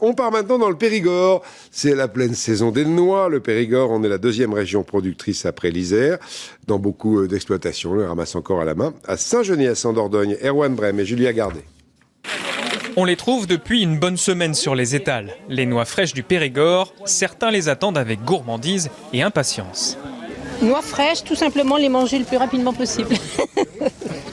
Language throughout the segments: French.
On part maintenant dans le Périgord. C'est la pleine saison des noix. Le Périgord, on est la deuxième région productrice après l'Isère. Dans beaucoup d'exploitations, on les ramasse encore à la main. À Saint-Geniès, en Dordogne, Erwan Brem et Julia Gardet. On les trouve depuis une bonne semaine sur les étals. Les noix fraîches du Périgord, certains les attendent avec gourmandise et impatience. Noix fraîches, tout simplement les manger le plus rapidement possible.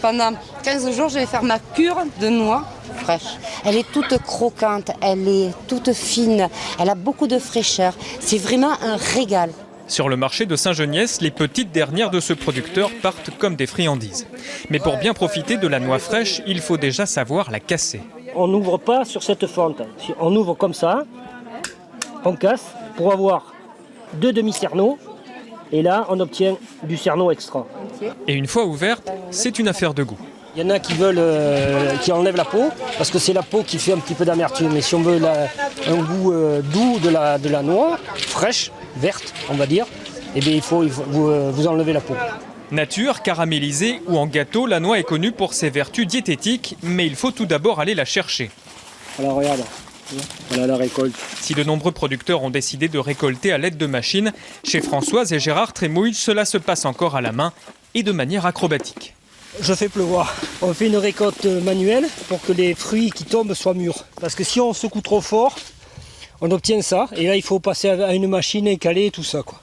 Pendant 15 jours, je vais faire ma cure de noix fraîches. Elle est toute croquante, elle est toute fine, elle a beaucoup de fraîcheur. C'est vraiment un régal. Sur le marché de Saint-Geniès, les petites dernières de ce producteur partent comme des friandises. Mais pour bien profiter de la noix fraîche, il faut déjà savoir la casser. On n'ouvre pas sur cette fente. On ouvre comme ça, on casse pour avoir 2 demi-cerneaux. Et là, on obtient du cerneau extra. Et une fois ouverte, c'est une affaire de goût. Il y en a qui veulent, qui enlèvent la peau, parce que c'est la peau qui fait un petit peu d'amertume. Mais si on veut un goût doux de la noix, fraîche, verte, on va dire, eh bien, il faut vous enlever la peau. Nature, caramélisée ou en gâteau, la noix est connue pour ses vertus diététiques, mais il faut tout d'abord aller la chercher. Alors regarde, voilà la récolte. Si de nombreux producteurs ont décidé de récolter à l'aide de machines, chez Françoise et Gérard Trémouille, cela se passe encore à la main et de manière acrobatique. Je fais pleuvoir. On fait une récolte manuelle pour que les fruits qui tombent soient mûrs. Parce que si on secoue trop fort, on obtient ça. Et là, il faut passer à une machine et caler tout ça, quoi.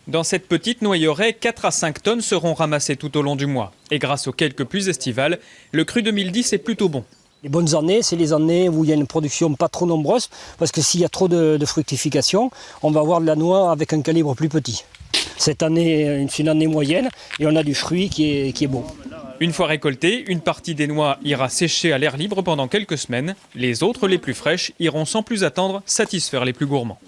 Dans cette petite noyeraie, 4 à 5 tonnes seront ramassées tout au long du mois. Et grâce aux quelques pluies estivales, le cru 2010 est plutôt bon. Les bonnes années, c'est les années où il y a une production pas trop nombreuse. Parce que s'il y a trop de fructification, on va avoir de la noix avec un calibre plus petit. Cette année, c'est une année moyenne et on a du fruit qui est bon. Une fois récoltée, une partie des noix ira sécher à l'air libre pendant quelques semaines. Les autres, les plus fraîches, iront sans plus attendre satisfaire les plus gourmands.